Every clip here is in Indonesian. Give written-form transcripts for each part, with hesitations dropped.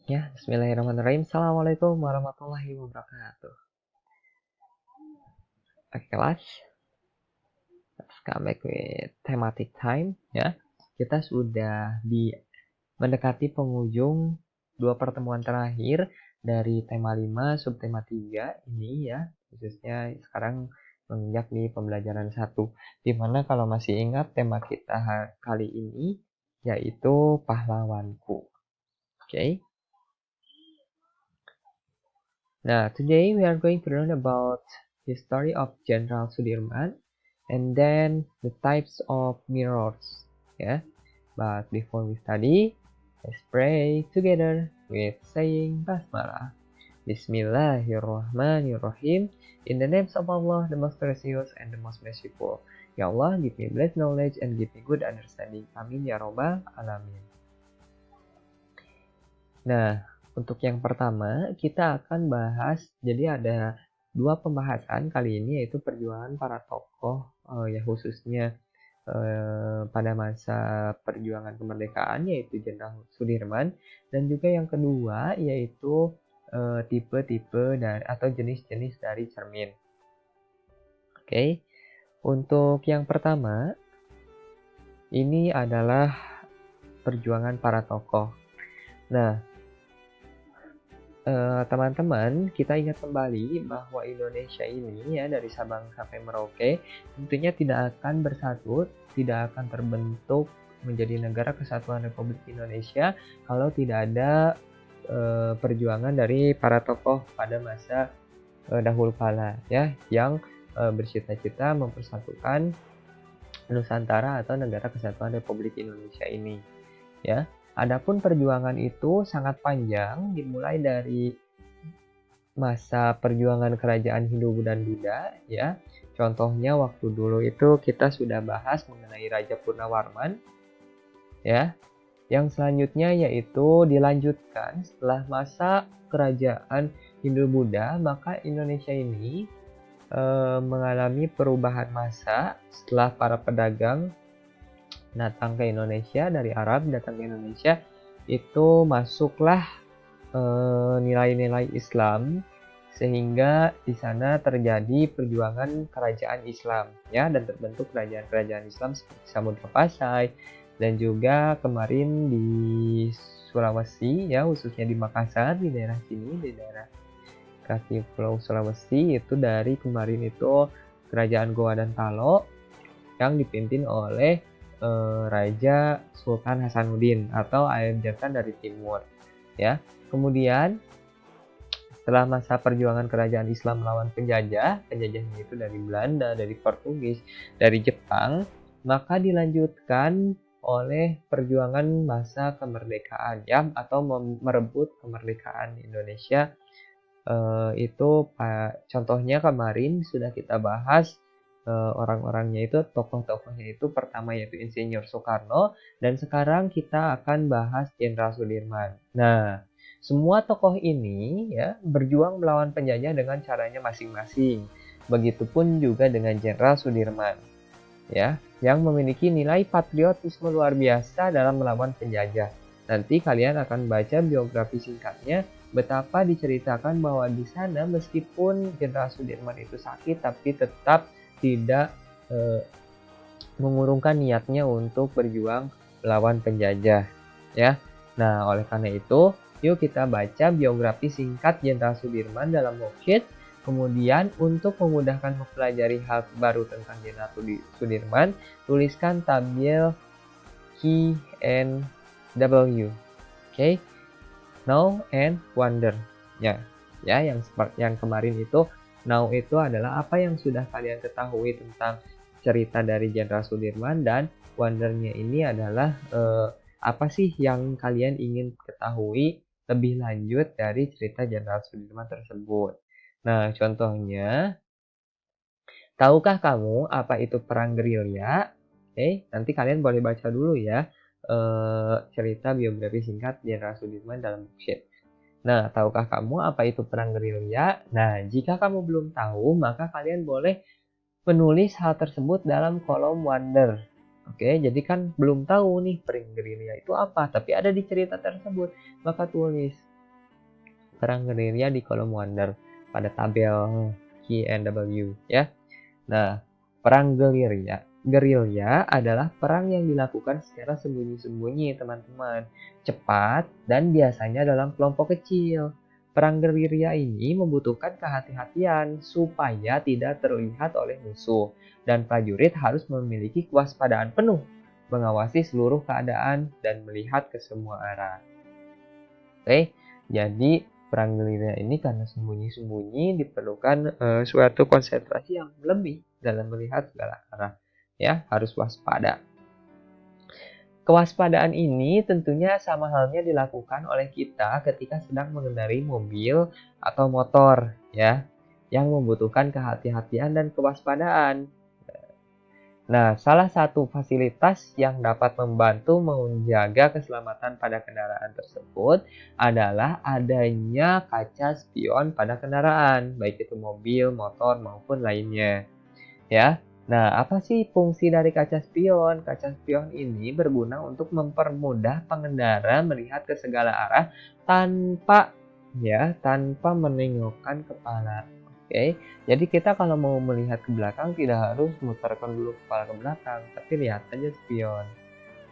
Ya, bismillahirrahmanirrahim. Assalamualaikum warahmatullahi wabarakatuh. Oke, kelas. Let's come back with thematic time. Ya, kita sudah mendekati penghujung dua pertemuan terakhir dari tema 5 subtema 3 ini ya. Khususnya sekarang menginjak di pembelajaran 1. Dimana kalau masih ingat tema kita kali ini yaitu pahlawanku. Oke. Now, today we are going to learn about the story of General Sudirman and then the types of mirrors. Yeah, but before we study, let's pray together with saying Basmalah. Bismillahirrahmanirrahim. In the names of Allah, the most gracious and the most merciful. Ya Allah, give me blessed knowledge and give me good understanding. Amin ya robbal alamin. Nah, untuk yang pertama, kita akan bahas, jadi ada dua pembahasan kali ini, yaitu perjuangan para tokoh, ya khususnya pada masa perjuangan kemerdekaan, yaitu Jenderal Sudirman, dan juga yang kedua, yaitu tipe-tipe atau jenis-jenis dari cermin. Oke, untuk yang pertama, ini adalah perjuangan para tokoh. Nah, teman-teman, kita ingat kembali bahwa Indonesia ini ya dari Sabang sampai Merauke tentunya tidak akan bersatu, tidak akan terbentuk menjadi negara kesatuan Republik Indonesia kalau tidak ada perjuangan dari para tokoh pada masa dahulu kala ya yang bercita-cita mempersatukan Nusantara atau negara kesatuan Republik Indonesia ini ya. Adapun perjuangan itu sangat panjang, dimulai dari masa perjuangan kerajaan Hindu dan Buddha, ya. Contohnya waktu dulu itu kita sudah bahas mengenai Raja Purnawarman, ya. Yang selanjutnya yaitu dilanjutkan setelah masa kerajaan Hindu Buddha, maka Indonesia ini mengalami perubahan masa setelah para pedagang datang ke Indonesia dari Arab datang ke Indonesia, itu masuklah nilai-nilai Islam sehingga di sana terjadi perjuangan kerajaan Islam ya dan terbentuk kerajaan-kerajaan Islam seperti Samudra Pasai dan juga kemarin di Sulawesi ya khususnya di Makassar di daerah sini di daerah kaki Pulau Sulawesi itu dari kemarin itu kerajaan Goa dan Talo yang dipimpin oleh Raja Sultan Hasanuddin atau Ayam Jantan dari timur ya. Kemudian setelah masa perjuangan kerajaan Islam melawan penjajahnya itu dari Belanda, dari Portugis, dari Jepang, maka dilanjutkan oleh perjuangan masa kemerdekaan ya atau merebut kemerdekaan Indonesia. Itu contohnya kemarin sudah kita bahas orang-orangnya itu, tokoh-tokohnya itu pertama yaitu Insinyur Soekarno dan sekarang kita akan bahas Jenderal Sudirman. Nah, semua tokoh ini ya berjuang melawan penjajah dengan caranya masing-masing. Begitupun juga dengan Jenderal Sudirman ya, yang memiliki nilai patriotisme luar biasa dalam melawan penjajah. Nanti kalian akan baca biografi singkatnya betapa diceritakan bahwa di sana meskipun Jenderal Sudirman itu sakit tapi tetap tidak mengurungkan niatnya untuk berjuang melawan penjajah ya. Nah, oleh karena itu, yuk kita baca biografi singkat Jenderal Sudirman dalam worksheet. Kemudian untuk memudahkan mempelajari hal baru tentang Jenderal Sudirman, tuliskan tabel Q and W. Oke. Now and wonder. Ya, yang kemarin itu now itu adalah apa yang sudah kalian ketahui tentang cerita dari Jenderal Sudirman dan wondernya ini adalah apa sih yang kalian ingin ketahui lebih lanjut dari cerita Jenderal Sudirman tersebut. Nah, contohnya, tahukah kamu apa itu perang gerilya? Oke, nanti kalian boleh baca dulu ya cerita biografi singkat Jenderal Sudirman dalam worksheet. Nah, tahukah kamu apa itu perang gerilya? Nah, jika kamu belum tahu, maka kalian boleh menulis hal tersebut dalam kolom wonder. Oke, jadi kan belum tahu nih perang gerilya itu apa, tapi ada di cerita tersebut. Maka tulis perang gerilya di kolom Wonder pada tabel Q and W ya. Nah, perang gerilya adalah perang yang dilakukan secara sembunyi-sembunyi, teman-teman. Cepat dan biasanya dalam kelompok kecil. Perang gerilya ini membutuhkan kehati-hatian supaya tidak terlihat oleh musuh, dan prajurit harus memiliki kewaspadaan penuh, mengawasi seluruh keadaan dan melihat ke semua arah. Oke, jadi perang gerilya ini karena sembunyi-sembunyi diperlukan suatu konsentrasi yang lebih dalam melihat segala arah. Ya, harus waspada. Kewaspadaan ini tentunya sama halnya dilakukan oleh kita ketika sedang mengendarai mobil atau motor, ya, yang membutuhkan kehati-hatian dan kewaspadaan. Nah, salah satu fasilitas yang dapat membantu menjaga keselamatan pada kendaraan tersebut adalah adanya kaca spion pada kendaraan, baik itu mobil, motor, maupun lainnya. Ya, nah apa sih fungsi dari kaca spion? Kaca spion ini berguna untuk mempermudah pengendara melihat ke segala arah tanpa menengokkan kepala. Oke, jadi kita kalau mau melihat ke belakang tidak harus mutarkan dulu kepala ke belakang, tapi lihat aja spion.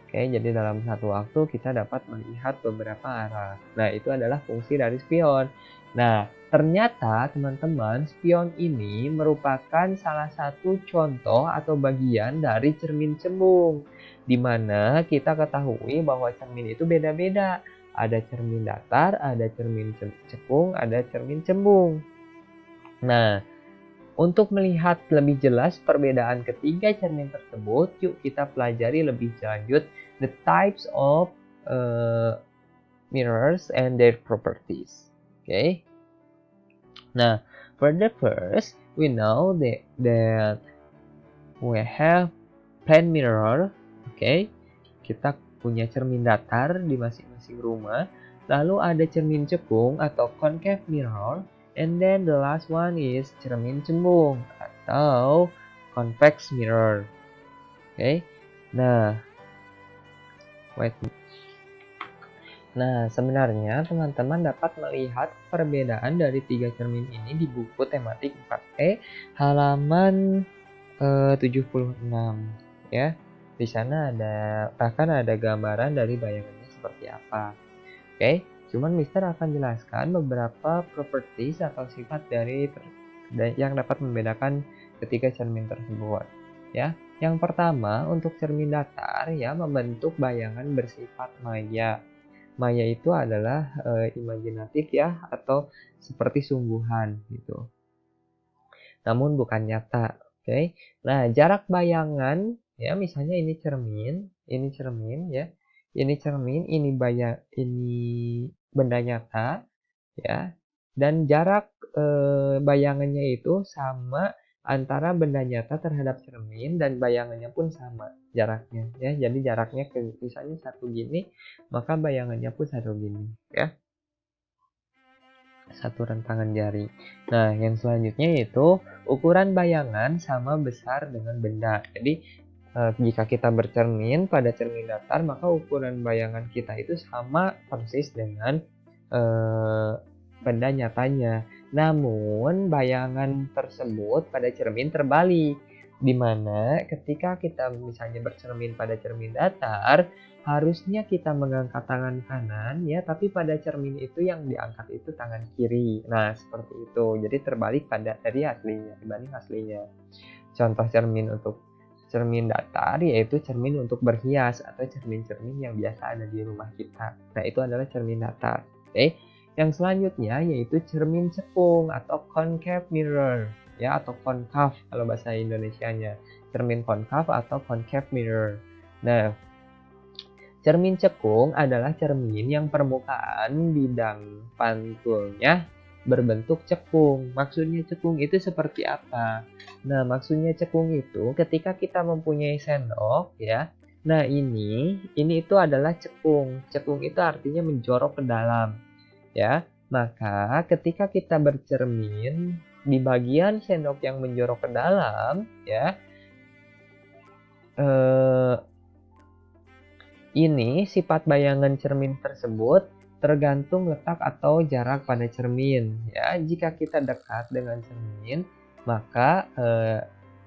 Oke, jadi dalam satu waktu kita dapat melihat beberapa arah. Nah, itu adalah fungsi dari spion. Nah, ternyata teman-teman, spion ini merupakan salah satu contoh atau bagian dari cermin cembung, di mana kita ketahui bahwa cermin itu beda-beda. Ada cermin datar, ada cermin cekung, ada cermin cembung. Nah, untuk melihat lebih jelas perbedaan ketiga cermin tersebut, yuk kita pelajari lebih lanjut the types of mirrors and their properties. Okay. Nah, for the first, we know that we have plane mirror. Okay. Kita punya cermin datar di masing-masing rumah. Lalu ada cermin cekung atau concave mirror. And then the last one is cermin cembung atau convex mirror. Oke. Nah, sebenarnya teman-teman dapat melihat perbedaan dari tiga cermin ini di buku tematik 4E halaman 76 ya. Di sana bahkan ada gambaran dari bayangannya seperti apa. Oke. Cuman Mister akan jelaskan beberapa properties atau sifat yang dapat membedakan ketiga cermin tersebut. Ya, yang pertama untuk cermin datar ya membentuk bayangan bersifat maya. Maya itu adalah imajinatif ya atau seperti sungguhan gitu. Namun bukan nyata. Oke. Nah, jarak bayangan ya misalnya ini cermin ya. Ini cermin, ini benda nyata ya, dan jarak bayangannya itu sama antara benda nyata terhadap cermin dan bayangannya pun sama jaraknya ya. Jadi jaraknya misalnya satu gini, maka bayangannya pun satu gini ya, satu rentangan jari. Nah, yang selanjutnya yaitu ukuran bayangan sama besar dengan benda. Jadi jika kita bercermin pada cermin datar, maka ukuran bayangan kita itu sama persis dengan benda nyatanya. Namun, bayangan tersebut pada cermin terbalik, di mana ketika kita misalnya bercermin pada cermin datar, harusnya kita mengangkat tangan kanan ya, tapi pada cermin itu yang diangkat itu tangan kiri. Nah, seperti itu. Jadi terbalik dari aslinya dibanding aslinya. Contoh cermin datar yaitu cermin untuk berhias atau cermin-cermin yang biasa ada di rumah kita. Nah, itu adalah cermin datar. Oke. Yang selanjutnya yaitu cermin cekung atau concave mirror ya, atau concave kalau bahasa Indonesianya. Cermin concave atau concave mirror. Nah, cermin cekung adalah cermin yang permukaan bidang pantulnya berbentuk cekung. Maksudnya cekung itu seperti apa? Nah, maksudnya cekung itu ketika kita mempunyai sendok ya. Nah, ini itu adalah cekung. Cekung itu artinya menjorok ke dalam. Ya. Maka ketika kita bercermin di bagian sendok yang menjorok ke dalam ya, ini sifat bayangan cermin tersebut tergantung letak atau jarak pada cermin ya. Jika kita dekat dengan cermin, maka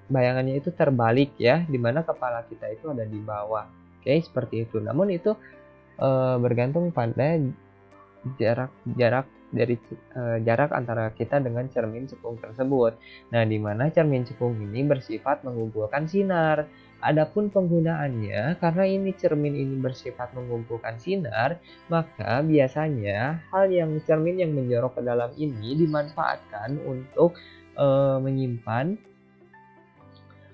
bayangannya itu terbalik ya, dimana kepala kita itu ada di bawah. Oke, seperti itu. Namun itu bergantung pada jarak antara kita dengan cermin cekung tersebut. Nah, di mana cermin cekung ini bersifat mengumpulkan sinar. Adapun penggunaannya, karena ini cermin ini bersifat mengumpulkan sinar, maka biasanya cermin yang menjorok ke dalam ini dimanfaatkan untuk menyimpan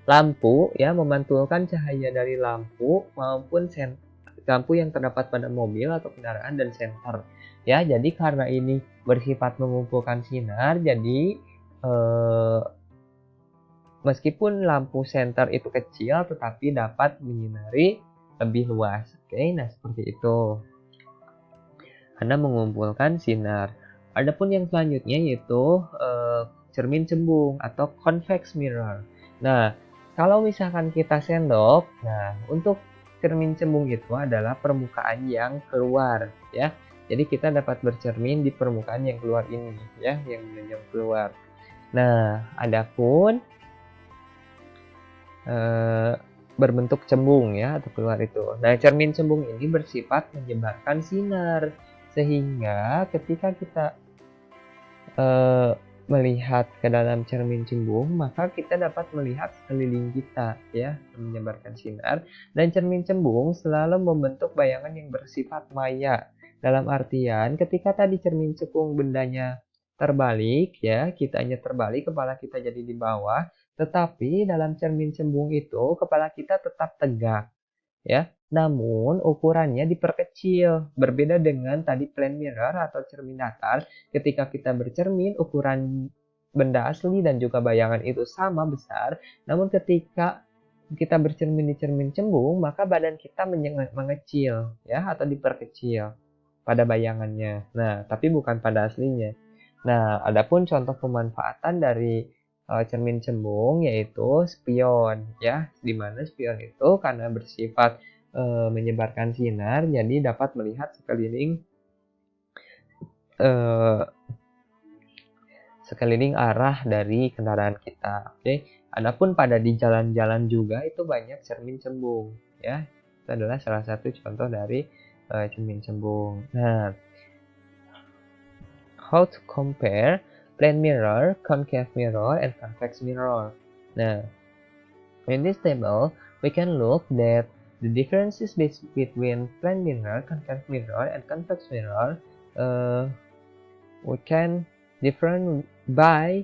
lampu ya, memantulkan cahaya dari lampu maupun lampu yang terdapat pada mobil atau kendaraan dan senter. Ya, jadi karena ini bersifat mengumpulkan sinar, jadi meskipun lampu senter itu kecil, tetapi dapat menyinari lebih luas. Oke, nah seperti itu. Karena mengumpulkan sinar. Adapun yang selanjutnya yaitu cermin cembung atau convex mirror. Nah, kalau misalkan kita sendok, nah untuk cermin cembung itu adalah permukaan yang keluar ya. Jadi kita dapat bercermin di permukaan yang keluar ini ya, yang menonjol keluar. Nah, adapun berbentuk cembung ya atau keluar itu. Nah, cermin cembung ini bersifat menyebarkan sinar sehingga ketika kita melihat ke dalam cermin cembung, maka kita dapat melihat sekeliling kita ya, menyebarkan sinar. Dan cermin cembung selalu membentuk bayangan yang bersifat maya. Dalam artian ketika tadi cermin cembung bendanya terbalik ya, kitanya terbalik, kepala kita jadi di bawah, tetapi dalam cermin cembung itu kepala kita tetap tegak ya. Namun ukurannya diperkecil. Berbeda dengan tadi plane mirror atau cermin datar, ketika kita bercermin ukuran benda asli dan juga bayangan itu sama besar, namun ketika kita bercermin di cermin cembung, maka badan kita mengecil ya atau diperkecil pada bayangannya. Nah, tapi bukan pada aslinya. Nah, adapun contoh pemanfaatan dari cermin cembung yaitu spion ya, di mana spion itu karena bersifat menyebarkan sinar, jadi dapat melihat sekeliling arah dari kendaraan kita. Oke, adapun pada di jalan-jalan juga itu banyak cermin cembung ya. Itu adalah salah satu contoh dari cermin cembung. Nah, how to compare plane mirror, concave mirror, and convex mirror. Nah, in this table, we can look that the differences between plane mirror, concave mirror, and convex mirror we can different by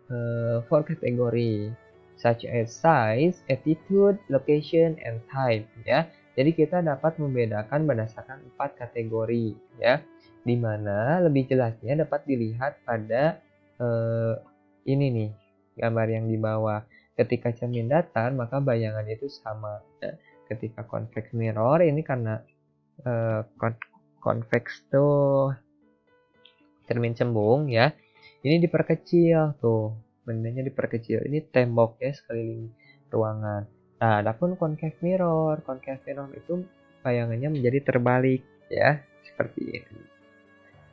4 category such as size, attitude, location, and type ya. Jadi kita dapat membedakan berdasarkan 4 kategori ya, di mana lebih jelasnya dapat dilihat pada ini nih, gambar yang di bawah. Ketika cermin datar maka bayangan itu sama ya. Ketika convex mirror ini karena convex tuh cermin cembung ya, ini diperkecil tuh, bendanya diperkecil. Ini tembok ya sekeliling ruangan. Nah, adapun concave mirror itu bayangannya menjadi terbalik ya, seperti ini.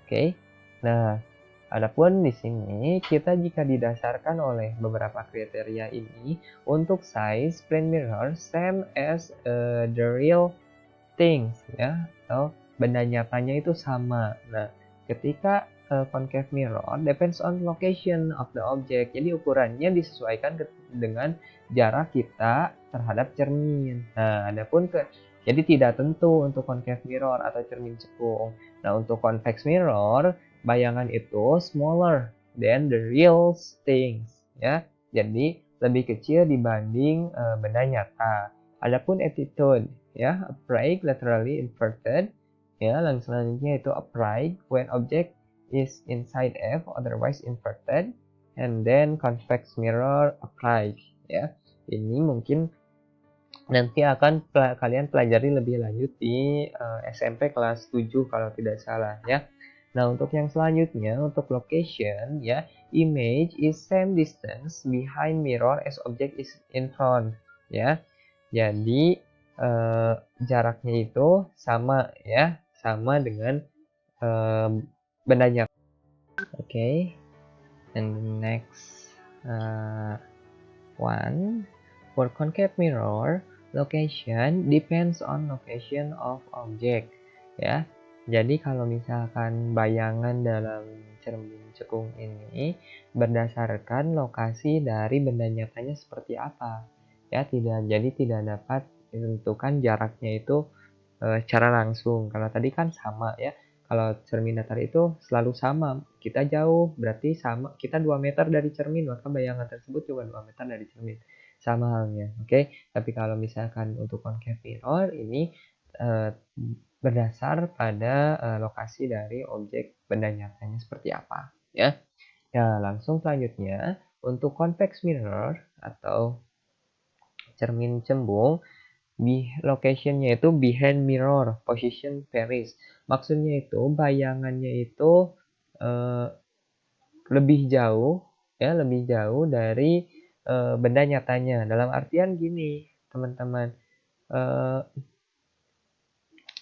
Oke. Nah, adapun di sini kita jika didasarkan oleh beberapa kriteria ini, untuk size plane mirror same as the real things ya, atau benda nyatanya itu sama. Nah, ketika concave mirror depends on location of the object. Jadi ukurannya disesuaikan dengan jarak kita terhadap cermin. Nah, jadi tidak tentu untuk concave mirror atau cermin cekung. Nah, untuk convex mirror, bayangan itu smaller than the real things ya. Jadi lebih kecil dibanding benda nyata. Adapun attitude ya, upright, laterally inverted ya. Selanjutnya itu upright when object is inside F, otherwise inverted, and then convex mirror upright ya. Ini mungkin nanti akan kalian pelajari lebih lanjut di SMP kelas 7 kalau tidak salah ya. Nah, untuk yang selanjutnya, untuk location ya, image is same distance behind mirror as object is in front ya. Jadi jaraknya itu sama ya, sama dengan bendanya. Okay, and the next one, for concave mirror, location depends on location of object. Ya, jadi kalau misalkan bayangan dalam cermin cekung ini berdasarkan lokasi dari benda nyatanya seperti apa, ya tidak dapat ditentukan jaraknya itu secara langsung. Kalau tadi kan sama ya. Kalau cermin datar itu selalu sama. Kita jauh, berarti sama. Kita 2 meter dari cermin, maka bayangan tersebut juga 2 meter dari cermin. Sama halnya, oke? Tapi kalau misalkan untuk concave mirror, ini berdasar pada lokasi dari objek benda nyatanya seperti apa, ya. Ya, langsung selanjutnya, untuk convex mirror atau cermin cembung, location-nya itu behind mirror, position varies. Maksudnya itu bayangannya itu lebih jauh, ya lebih jauh dari benda nyatanya. Dalam artian gini, teman-teman,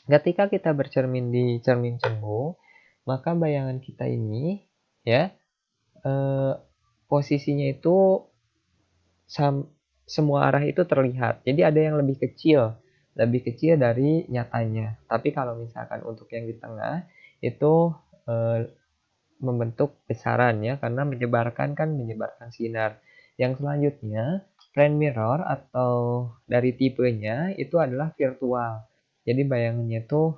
ketika kita bercermin di cermin cembung, maka bayangan kita ini, ya posisinya itu semua arah itu terlihat. Jadi ada yang lebih kecil dari nyatanya. Tapi kalau misalkan untuk yang di tengah itu membentuk besaran ya, karena menyebarkan sinar. Yang selanjutnya, plane mirror atau dari tipenya itu adalah virtual. Jadi bayangannya itu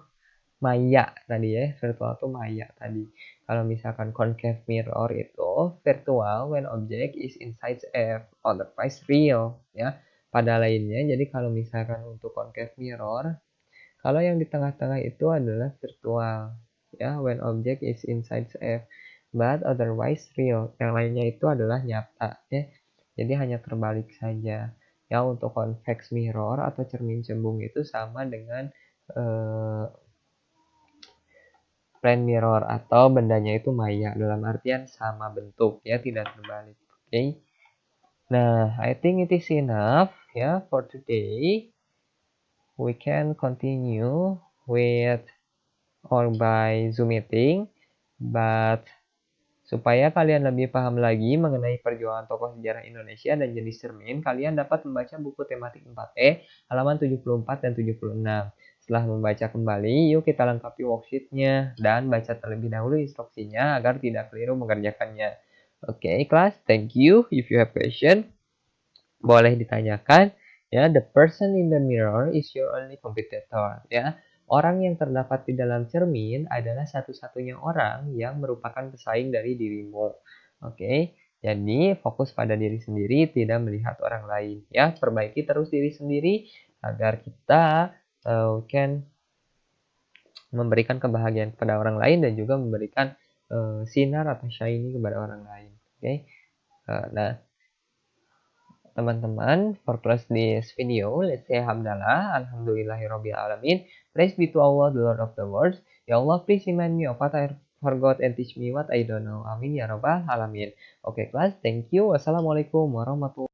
maya tadi ya, virtual itu maya tadi. Kalau misalkan concave mirror itu virtual when object is inside F, otherwise real ya. Pada lainnya, jadi kalau misalkan untuk concave mirror, kalau yang di tengah-tengah itu adalah virtual ya, when object is inside F, but otherwise real. Yang lainnya itu adalah nyata ya. Jadi hanya terbalik saja. Ya, untuk convex mirror atau cermin cembung itu sama dengan plane mirror atau bendanya itu maya, dalam artian sama bentuk ya, tidak terbalik. Oke. Nah, I think it is enough ya for today. We can continue with or by Zoom meeting, but supaya kalian lebih paham lagi mengenai perjuangan tokoh sejarah Indonesia dan jenis cermin, kalian dapat membaca buku tematik 4E halaman 74 dan 76. Setelah membaca kembali, yuk kita lengkapi worksheet-nya dan baca terlebih dahulu instruksinya agar tidak keliru mengerjakannya. Oke, kelas, thank you. If you have question, boleh ditanyakan. Ya, the person in the mirror is your only competitor. Ya, orang yang terdapat di dalam cermin adalah satu-satunya orang yang merupakan pesaing dari dirimu. Oke, jadi fokus pada diri sendiri, tidak melihat orang lain. Ya, perbaiki terus diri sendiri agar kita can memberikan kebahagiaan kepada orang lain dan juga memberikan sinar atau shiny kepada orang lain. Oke, nah teman-teman, for close this video, let's say hamdalah, alhamdulillahirabbil alamin. Praise be to Allah, the Lord of the worlds. Ya Allah, please remind me of what I forgot and teach me what I don't know. Amin ya rabbal alamin. Oke, class, thank you. Wassalamualaikum warahmatullahi wabarakatuh.